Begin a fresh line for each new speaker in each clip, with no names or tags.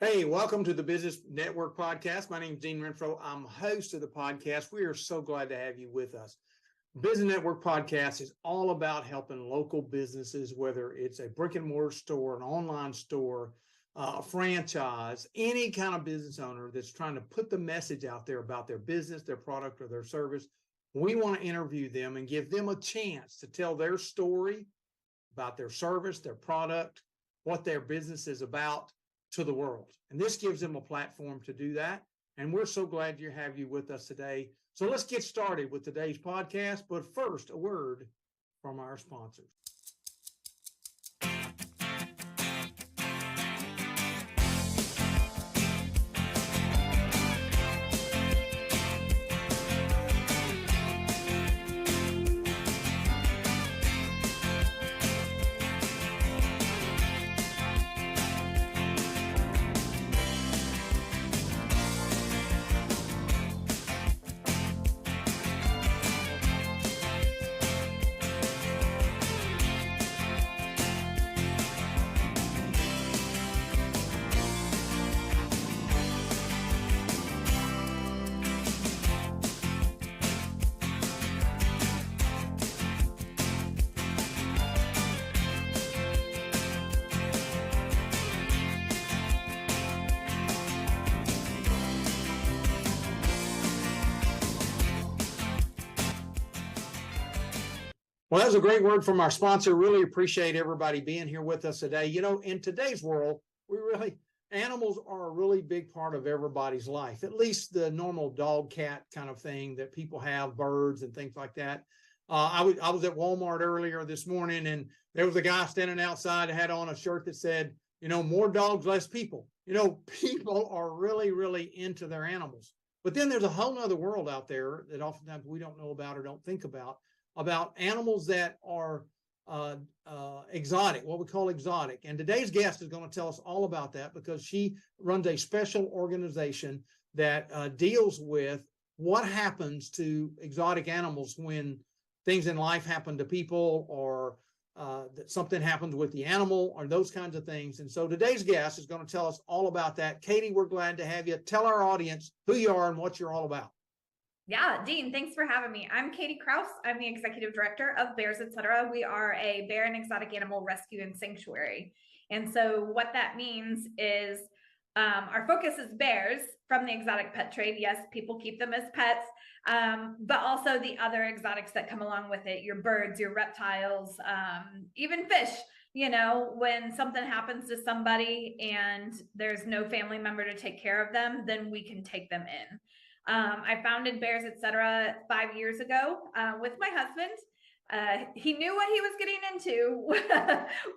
Hey, welcome to the Business Network Podcast. My name is Dean Renfro. I'm host of the podcast. We are so glad to have you with us. Business Network Podcast is all about helping local businesses, whether it's a brick and mortar store, an online store, a franchise, any kind of business owner that's trying to put the message out there about their business, their product, or their service. We want to interview them and give them a chance to tell their story about their service, their product, what their business is about to the world. And this gives them a platform to do that. And we're so glad to have you with us today. So let's get started with today's podcast. But first, a word from our sponsors. Well, that was a great word from our sponsor. Really appreciate everybody being here with us today. You know, in today's world, animals are a really big part of everybody's life, at least the normal dog, cat kind of thing that people have, birds and things like that. I was at Walmart earlier this morning, and there was a guy standing outside that had on a shirt that said, you know, more dogs, less people. You know, people are really, really into their animals. But then there's a whole nother world out there that oftentimes we don't know about or don't think about animals that are exotic, what we call exotic. And today's guest is going to tell us all about that because she runs a special organization that deals with what happens to exotic animals when things in life happen to people or that something happens with the animal or those kinds of things. And so today's guest is going to tell us all about that. Katie, we're glad to have you. Tell our audience who you are and what you're all about.
Yeah, Dean, thanks for having me. I'm Kati Krouse. I'm the executive director of Bears, Etc. We are a bear and exotic animal rescue and sanctuary. And so what that means is our focus is bears from the exotic pet trade. Yes, people keep them as pets, but also the other exotics that come along with it, your birds, your reptiles, even fish. You know, when something happens to somebody and there's no family member to take care of them, then we can take them in. I founded Bears, Etc. 5 years ago with my husband. He knew what he was getting into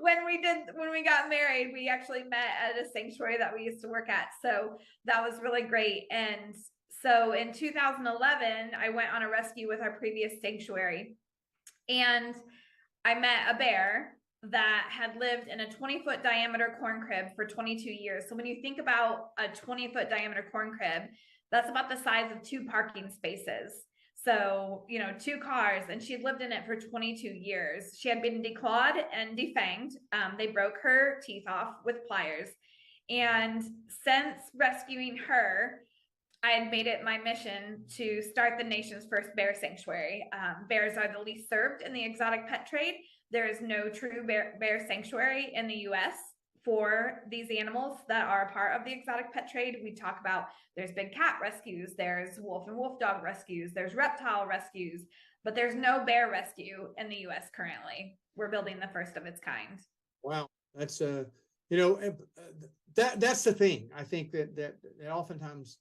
when we got married. We actually met at a sanctuary that we used to work at. So that was really great. And so in 2011, I went on a rescue with our previous sanctuary, and I met a bear that had lived in a 20-foot diameter corn crib for 22 years. So when you think about a 20-foot diameter corn crib, that's about the size of 2 parking spaces. So, you know, 2 cars, and she'd lived in it for 22 years. She had been declawed and defanged. They broke her teeth off with pliers. And since rescuing her, I had made it my mission to start the nation's first bear sanctuary. Bears are the least served in the exotic pet trade. There is no true bear sanctuary in the U.S. for these animals that are a part of the exotic pet trade. We talk about there's big cat rescues, there's wolf and wolf dog rescues, there's reptile rescues, but there's no bear rescue in the U.S. currently. We're building the first of its kind.
Wow, that's you know, that's the thing. I think that oftentimes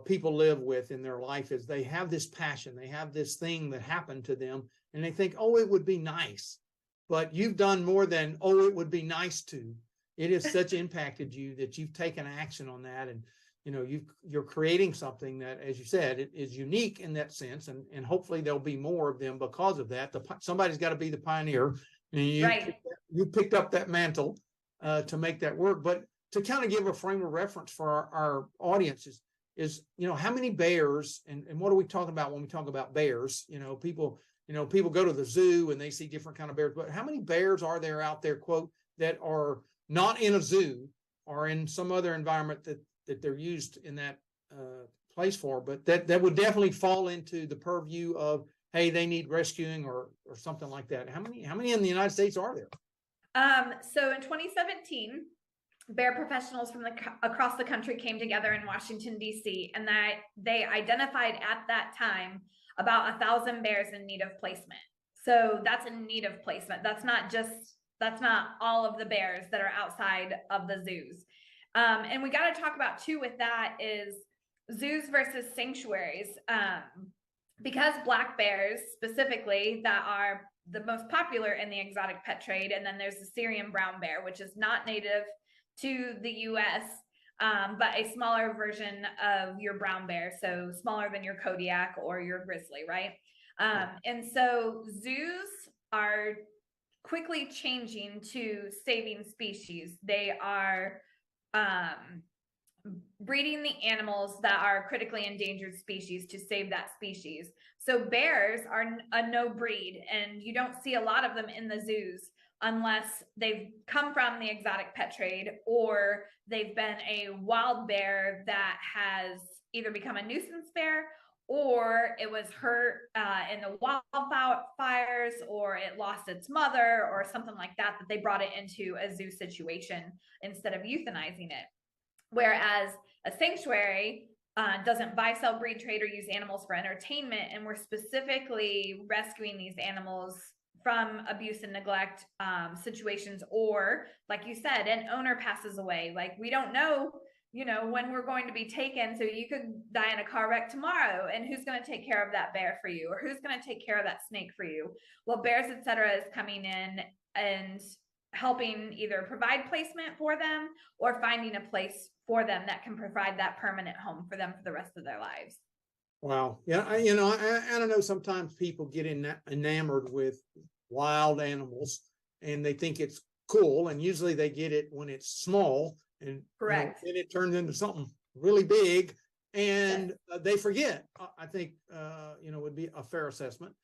people live with in their life is they have this passion, they have this thing that happened to them, and they think, oh, it would be nice. But you've done more than, oh, it would be nice to. It has such impacted you that you've taken action on that. And, you know, you're creating something that, as you said, it is unique in that sense. And hopefully there'll be more of them because of that. Somebody's got to be the pioneer. And you picked up that mantle to make that work. But to kind of give a frame of reference for our audiences is, you know, how many bears and what are we talking about when we talk about bears? People go to the zoo and they see different kind of bears, but how many bears are there out there, quote, that are not in a zoo, or in some other environment that they're used in that place for, but that would definitely fall into the purview of, hey, they need rescuing or something like that. How many in the United States are there?
So in 2017, bear professionals from across the country came together in Washington, D.C., and that they identified at that time about 1,000 bears in need of placement. So that's in need of placement. That's not all of the bears that are outside of the zoos. And we got to talk about too with that is zoos versus sanctuaries. Because black bears specifically that are the most popular in the exotic pet trade, and then there's the Syrian brown bear, which is not native to the US, but a smaller version of your brown bear, so smaller than your Kodiak or your grizzly, right? And so zoos are quickly changing to saving species. They are breeding the animals that are critically endangered species to save that species. So bears are a no breed, and you don't see a lot of them in the zoos unless they've come from the exotic pet trade or they've been a wild bear that has either become a nuisance bear or it was hurt in the wildfires, or it lost its mother or something like that they brought it into a zoo situation instead of euthanizing it. Whereas a sanctuary doesn't buy, sell, breed, trade, or use animals for entertainment, and we're specifically rescuing these animals from abuse and neglect situations, or like you said, an owner passes away. Like we don't know, when we're going to be taken. So you could die in a car wreck tomorrow, and who's going to take care of that bear for you, or who's going to take care of that snake for you? Well, Bears Etc. is coming in and helping either provide placement for them or finding a place for them that can provide that permanent home for them for the rest of their lives.
Wow. Yeah. I don't know. Sometimes people get enamored with wild animals and they think it's cool. And usually they get it when it's small, and
correct.
Then it turns into something really big, and they forget. I think, would be a fair assessment.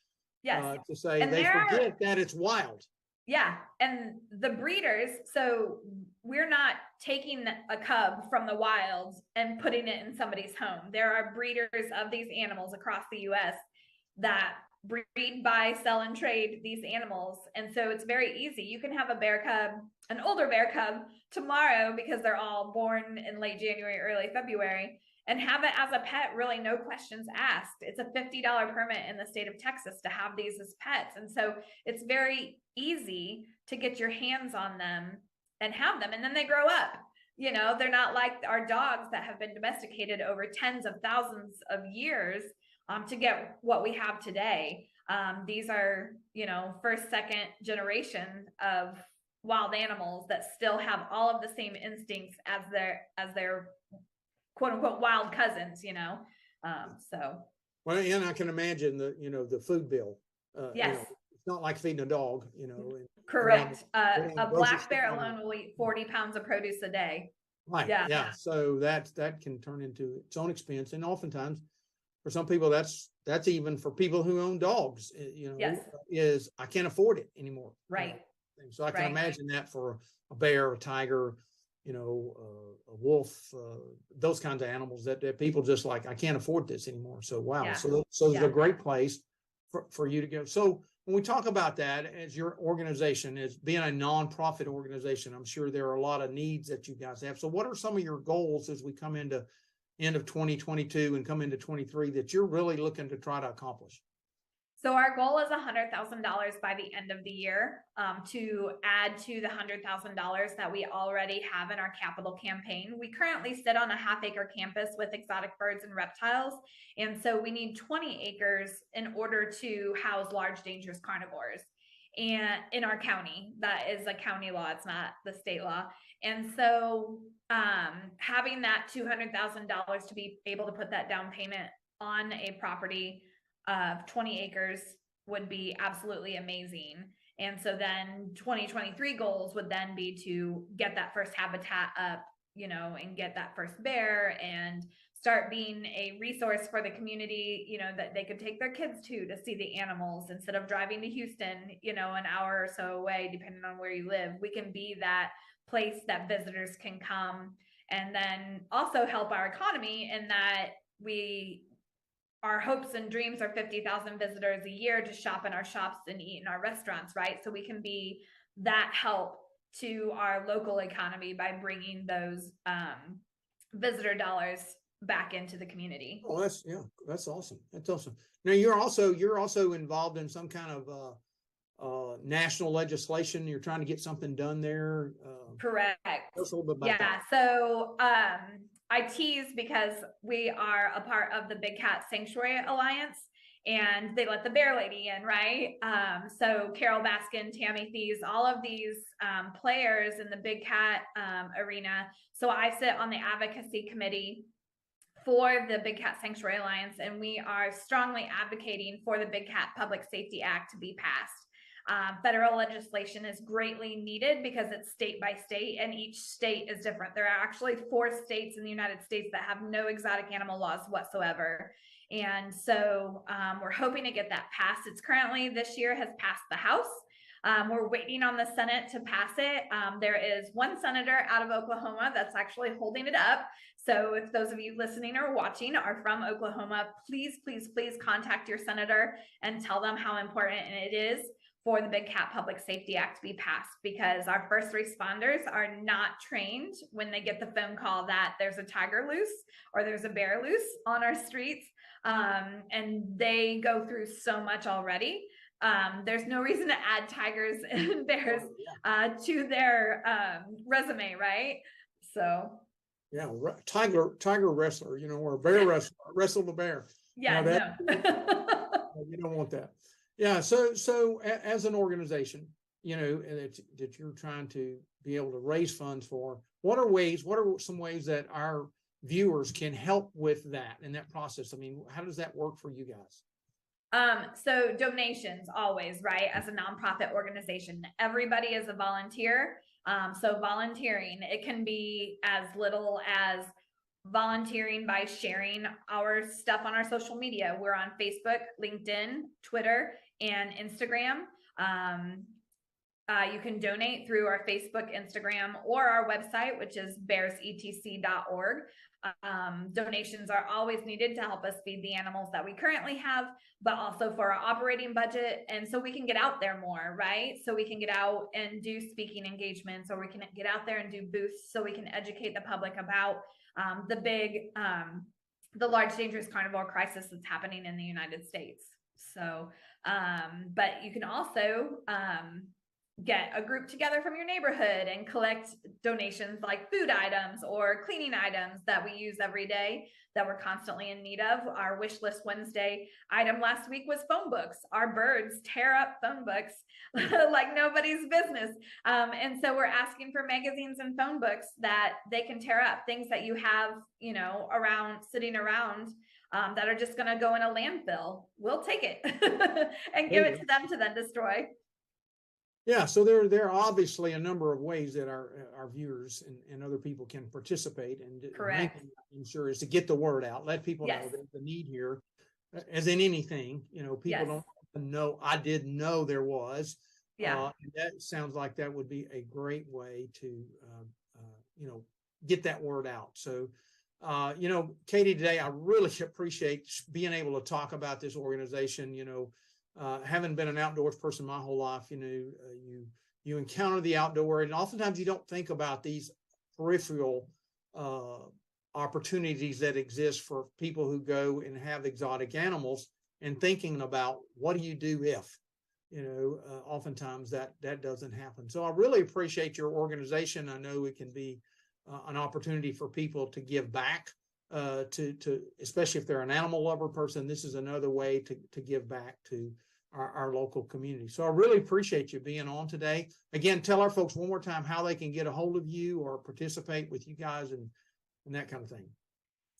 Yes.
To say and they forget that it's wild.
Yeah. And the breeders, so we're not taking a cub from the wild and putting it in somebody's home. There are breeders of these animals across the US that breed, buy, sell, and trade these animals. And so it's very easy. You can have a bear cub, an older bear cub tomorrow, because they're all born in late January, early February, and have it as a pet, really no questions asked. It's a $50 permit in the state of Texas to have these as pets. And so it's very easy to get your hands on them and have them. And then they grow up. They're not like our dogs that have been domesticated over tens of thousands of years to get what we have today. These are, first, second generation of wild animals that still have all of the same instincts as their quote unquote wild cousins, so.
Well, and I can imagine the food bill.
Yes.
It's not like feeding a dog,
Correct. A black bear alone will eat 40 pounds of produce a day.
Right. Yeah. So that can turn into its own expense. And oftentimes for some people, that's even for people who own dogs,
yes.
is I can't afford it anymore.
Right.
So I can imagine that for a bear, a tiger, a wolf, those kinds of animals that people just like, I can't afford this anymore. So, wow. Yeah. So it's a great place for you to go. So when we talk about that as your organization, as being a nonprofit organization, I'm sure there are a lot of needs that you guys have. So what are some of your goals as we come into end of 2022 and come into 23 that you're really looking to try to accomplish?
So our goal is $100,000 by the end of the year, to add to the $100,000 that we already have in our capital campaign. We currently sit on a half-acre campus with exotic birds and reptiles, and so we need 20 acres in order to house large dangerous carnivores. And in our county, that is a county law; it's not the state law. And so having that $200,000 to be able to put that down payment on a property of 20 acres would be absolutely amazing. And so then 2023 goals would then be to get that first habitat up, and get that first bear and start being a resource for the community, that they could take their kids to see the animals instead of driving to Houston, an hour or so away, depending on where you live. We can be that place that visitors can come, and then also help our economy in that our hopes and dreams are 50,000 visitors a year to shop in our shops and eat in our restaurants, right? So we can be that help to our local economy by bringing those visitor dollars back into the community.
Oh, that's awesome. That's awesome. Now you're also involved in some kind of national legislation. You're trying to get something done there.
Correct.
Tell us a little bit about
that. So I tease because we are a part of the Big Cat Sanctuary Alliance, and they let the bear lady in, right? So Carol Baskin, Tammy Thies, all of these players in the Big Cat arena. So I sit on the advocacy committee for the Big Cat Sanctuary Alliance, and we are strongly advocating for the Big Cat Public Safety Act to be passed. Federal legislation is greatly needed because it's state by state, and each state is different. There are actually 4 states in the United States that have no exotic animal laws whatsoever. And so we're hoping to get that passed. It's currently, this year, has passed the House. We're waiting on the Senate to pass it. There is one senator out of Oklahoma that's actually holding it up. So if those of you listening or watching are from Oklahoma, please, please, please contact your senator and tell them how important it is for the Big Cat Public Safety Act to be passed, because our first responders are not trained when they get the phone call that there's a tiger loose or there's a bear loose on our streets. And they go through so much already. There's no reason to add tigers and bears to their resume, right? So
yeah, tiger wrestler, or a bear wrestler, wrestle the bear.
Yeah,
you don't want that. Yeah, so as an organization, that you're trying to be able to raise funds for, what are some ways that our viewers can help with that in that process? I mean, how does that work for you guys?
So donations always, right? As a nonprofit organization, everybody is a volunteer. So volunteering, it can be as little as volunteering by sharing our stuff on our social media. We're on Facebook, LinkedIn, Twitter, and Instagram. You can donate through our Facebook, Instagram, or our website, which is bearsetc.org. Donations are always needed to help us feed the animals that we currently have, but also for our operating budget. And so we can get out there more, right? So we can get out and do speaking engagements, or we can get out there and do booths so we can educate the public about the large dangerous carnivore crisis that's happening in the United States. So, but you can also get a group together from your neighborhood and collect donations like food items or cleaning items that we use every day that we're constantly in need of. Our Wish List Wednesday item last week was phone books. Our birds tear up phone books like nobody's business. And so we're asking for magazines and phone books that they can tear up, things that you have, sitting around that are just going to go in a landfill. We'll take it and give it to them to then destroy.
Yeah, so there are obviously a number of ways that our viewers and other people can participate, and
correct,
ensure is to get the word out, let people know there's a need here. As in anything, people don't know. I didn't know there was. And that sounds like that would be a great way to get that word out. So Kati, today I really appreciate being able to talk about this organization. Having been an outdoors person my whole life, you encounter the outdoor, and oftentimes you don't think about these peripheral opportunities that exist for people who go and have exotic animals, and thinking about what do you do if, oftentimes that doesn't happen. So I really appreciate your organization. I know it can be an opportunity for people to give back, to especially if they're an animal lover person. This is another way to give back to our local community. So I really appreciate you being on today. Again, tell our folks one more time how they can get a hold of you or participate with you guys and that kind of thing.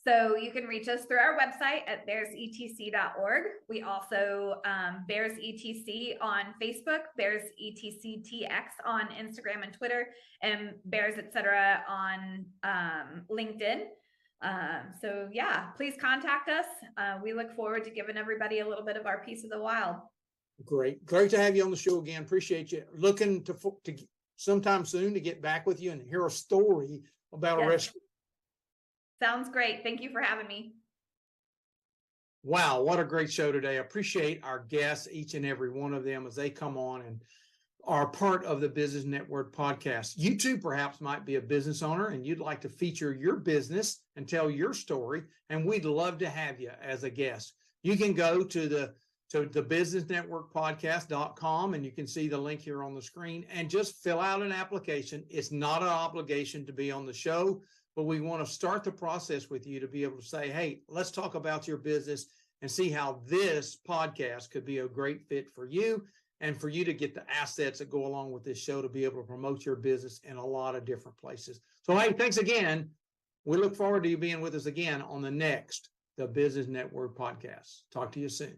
So you can reach us through our website at bearsetc.org. We also Bears ETC on Facebook, Bears ETCTX on Instagram and Twitter, and Bears Etc. on LinkedIn. So yeah, please contact us. We look forward to giving everybody a little bit of our piece of the wild.
Great to have you on the show again. Appreciate you. Looking to sometime soon to get back with you and hear a story about a rescue.
Sounds great. Thank you for having me.
Wow, what a great show today. I appreciate our guests, each and every one of them, as they come on and are part of the Business Network podcast. You too perhaps might be a business owner and you'd like to feature your business and tell your story, and we'd love to have you as a guest. You can go to the businessnetworkpodcast.com and you can see the link here on the screen and just fill out an application. It's not an obligation to be on the show, but we want to start the process with you to be able to say, hey, let's talk about your business and see how this podcast could be a great fit for you and for you to get the assets that go along with this show to be able to promote your business in a lot of different places. So, hey, thanks again. We look forward to you being with us again on the next, the Business Network podcast. Talk to you soon.